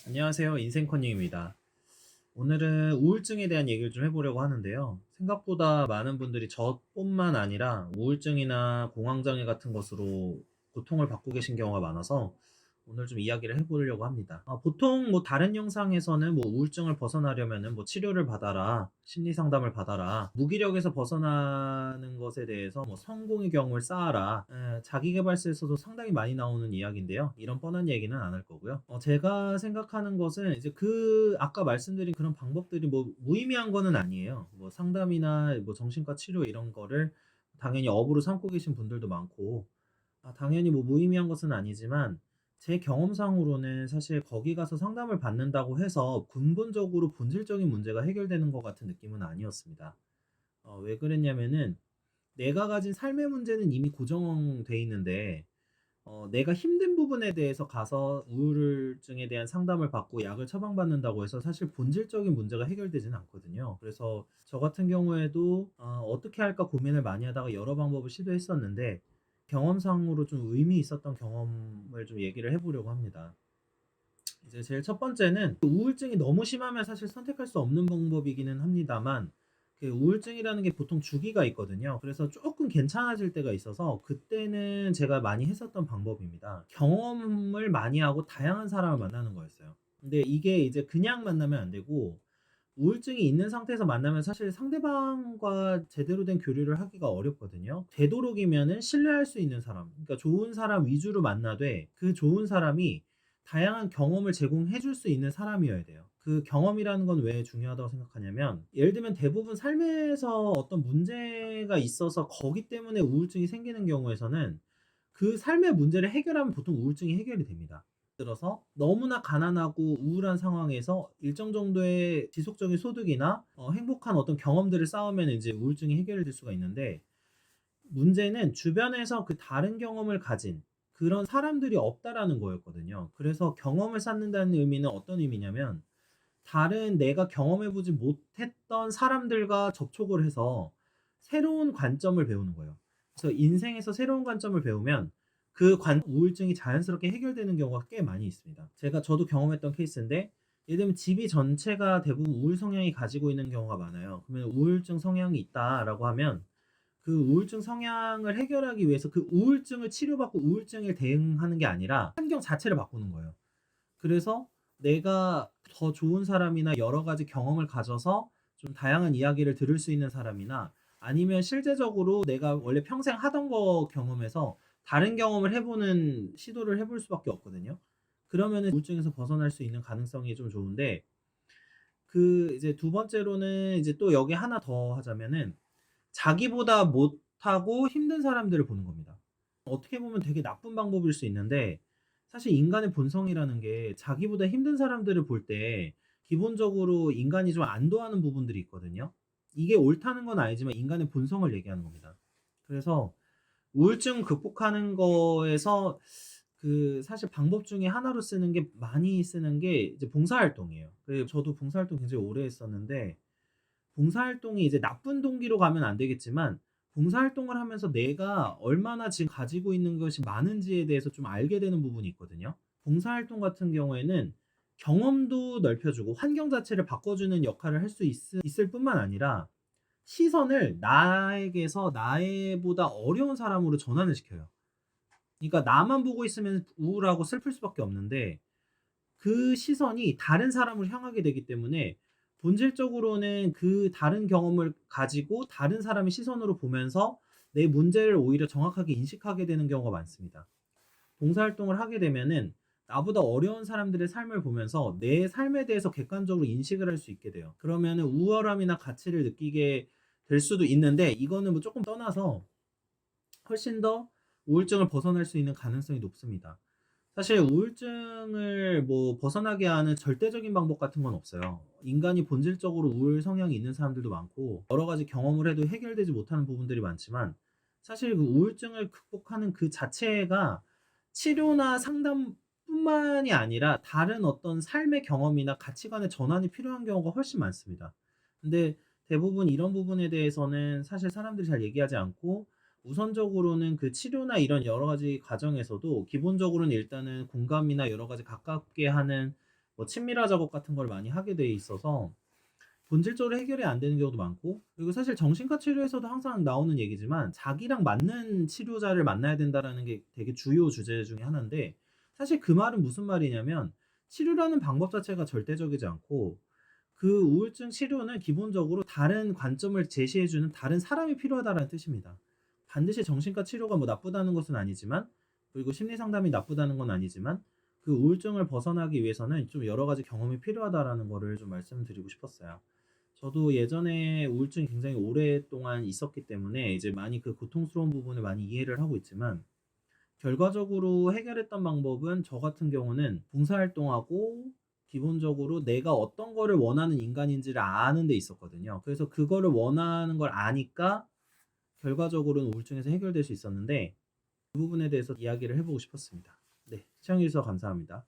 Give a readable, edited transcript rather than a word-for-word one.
안녕하세요. 인생컨닝입니다. 오늘은 우울증에 대한 얘기를 좀 해보려고 하는데요. 생각보다 많은 분들이 저뿐만 아니라 우울증이나 공황장애 같은 것으로 고통을 받고 계신 경우가 많아서 오늘 좀 이야기를 해보려고 합니다. 보통 뭐 다른 영상에서는 뭐 우울증을 벗어나려면은 뭐 치료를 받아라, 심리 상담을 받아라, 무기력에서 벗어나는 것에 대해서 뭐 성공의 경험을 쌓아라, 자기계발서에서도 상당히 많이 나오는 이야기인데요. 이런 뻔한 얘기는 안 할 거고요. 제가 생각하는 것은 이제 아까 말씀드린 그런 방법들이 뭐 무의미한 거는 아니에요. 뭐 상담이나 뭐 정신과 치료 이런 거를 당연히 업으로 삼고 계신 분들도 많고, 당연히 뭐 무의미한 것은 아니지만 제 경험상으로는 사실 거기 가서 상담을 받는다고 해서 근본적으로 본질적인 문제가 해결되는 것 같은 느낌은 아니었습니다. 왜 그랬냐면은 내가 가진 삶의 문제는 이미 고정돼 있는데, 내가 힘든 부분에 대해서 가서 우울증에 대한 상담을 받고 약을 처방받는다고 해서 사실 본질적인 문제가 해결되지는 않거든요. 그래서 저 같은 경우에도 어떻게 할까 고민을 많이 하다가 여러 방법을 시도했었는데, 경험상으로 좀 의미 있었던 경험을 좀 얘기를 해보려고 합니다. 이제 제일 첫 번째는 우울증이 너무 심하면 사실 선택할 수 없는 방법이기는 합니다만, 그 우울증이라는 게 보통 주기가 있거든요. 그래서 조금 괜찮아질 때가 있어서 그때는 제가 많이 했었던 방법입니다. 경험을 많이 하고 다양한 사람을 만나는 거였어요. 근데 이게 이제 그냥 만나면 안 되고, 우울증이 있는 상태에서 만나면 사실 상대방과 제대로 된 교류를 하기가 어렵거든요. 되도록이면은 신뢰할 수 있는 사람, 그러니까 좋은 사람 위주로 만나되 그 좋은 사람이 다양한 경험을 제공해 줄 수 있는 사람이어야 돼요. 그 경험이라는 건 왜 중요하다고 생각하냐면, 예를 들면 대부분 삶에서 어떤 문제가 있어서 거기 때문에 우울증이 생기는 경우에서는 그 삶의 문제를 해결하면 보통 우울증이 해결이 됩니다. 들어서 너무나 가난하고 우울한 상황에서 일정 정도의 지속적인 소득이나 행복한 어떤 경험들을 쌓으면 이제 우울증이 해결이 될 수가 있는데, 문제는 주변에서 그 다른 경험을 가진 그런 사람들이 없다라는 거였거든요. 그래서 경험을 쌓는다는 의미는 어떤 의미냐면, 다른 내가 경험해 보지 못했던 사람들과 접촉을 해서 새로운 관점을 배우는 거예요. 그래서 인생에서 새로운 관점을 배우면 우울증이 자연스럽게 해결되는 경우가 꽤 많이 있습니다. 저도 경험했던 케이스인데, 예를 들면 집이 전체가 대부분 우울 성향이 가지고 있는 경우가 많아요. 그러면 우울증 성향이 있다라고 하면 그 우울증 성향을 해결하기 위해서 그 우울증을 치료받고 우울증에 대응하는 게 아니라 환경 자체를 바꾸는 거예요. 그래서 내가 더 좋은 사람이나 여러 가지 경험을 가져서 좀 다양한 이야기를 들을 수 있는 사람이나, 아니면 실제적으로 내가 원래 평생 하던 거 경험해서 다른 경험을 해보는 시도를 해볼 수밖에 없거든요. 그러면은 우울증에서 벗어날 수 있는 가능성이 좀 좋은데, 이제 두 번째로는 이제 또 여기 하나 더 하자면은 자기보다 못하고 힘든 사람들을 보는 겁니다. 어떻게 보면 되게 나쁜 방법일 수 있는데, 사실 인간의 본성이라는 게 자기보다 힘든 사람들을 볼 때 기본적으로 인간이 좀 안도하는 부분들이 있거든요. 이게 옳다는 건 아니지만 인간의 본성을 얘기하는 겁니다. 그래서 우울증 극복하는 거에서 사실 방법 중에 하나로 많이 쓰는 게 이제 봉사활동이에요. 저도 봉사활동 굉장히 오래 했었는데, 봉사활동이 이제 나쁜 동기로 가면 안 되겠지만 봉사활동을 하면서 내가 얼마나 지금 가지고 있는 것이 많은지에 대해서 좀 알게 되는 부분이 있거든요. 봉사활동 같은 경우에는 경험도 넓혀주고 환경 자체를 바꿔주는 역할을 할 수 있을 뿐만 아니라 시선을 나에게서 나보다 어려운 사람으로 전환을 시켜요. 그러니까 나만 보고 있으면 우울하고 슬플 수밖에 없는데, 그 시선이 다른 사람을 향하게 되기 때문에 본질적으로는 그 다른 경험을 가지고 다른 사람의 시선으로 보면서 내 문제를 오히려 정확하게 인식하게 되는 경우가 많습니다. 봉사활동을 하게 되면은 나보다 어려운 사람들의 삶을 보면서 내 삶에 대해서 객관적으로 인식을 할 수 있게 돼요. 그러면은 우월함이나 가치를 느끼게 될 수도 있는데, 이거는 뭐 조금 떠나서 훨씬 더 우울증을 벗어날 수 있는 가능성이 높습니다. 사실 우울증을 뭐 벗어나게 하는 절대적인 방법 같은 건 없어요. 인간이 본질적으로 우울 성향이 있는 사람들도 많고 여러 가지 경험을 해도 해결되지 못하는 부분들이 많지만, 사실 그 우울증을 극복하는 그 자체가 치료나 상담뿐만이 아니라 다른 어떤 삶의 경험이나 가치관의 전환이 필요한 경우가 훨씬 많습니다. 근데 대부분 이런 부분에 대해서는 사실 사람들이 잘 얘기하지 않고, 우선적으로는 그 치료나 이런 여러 가지 과정에서도 기본적으로는 일단은 공감이나 여러 가지 가깝게 하는 뭐 친밀화 작업 같은 걸 많이 하게 돼 있어서 본질적으로 해결이 안 되는 경우도 많고, 그리고 사실 정신과 치료에서도 항상 나오는 얘기지만 자기랑 맞는 치료자를 만나야 된다라는 게 되게 주요 주제 중에 하나인데, 사실 그 말은 무슨 말이냐면 치료라는 방법 자체가 절대적이지 않고 그 우울증 치료는 기본적으로 다른 관점을 제시해 주는 다른 사람이 필요하다라는 뜻입니다. 반드시 정신과 치료가 뭐 나쁘다는 것은 아니지만, 그리고 심리 상담이 나쁘다는 건 아니지만, 그 우울증을 벗어나기 위해서는 좀 여러 가지 경험이 필요하다라는 거를 좀 말씀드리고 싶었어요. 저도 예전에 우울증이 굉장히 오랫동안 있었기 때문에 이제 많이 그 고통스러운 부분을 많이 이해를 하고 있지만, 결과적으로 해결했던 방법은 저 같은 경우는 봉사활동하고 기본적으로 내가 어떤 거를 원하는 인간인지를 아는 데 있었거든요. 그래서 그거를 원하는 걸 아니까 결과적으로는 우울증에서 해결될 수 있었는데, 그 부분에 대해서 이야기를 해보고 싶었습니다. 네, 시청해 주셔서 감사합니다.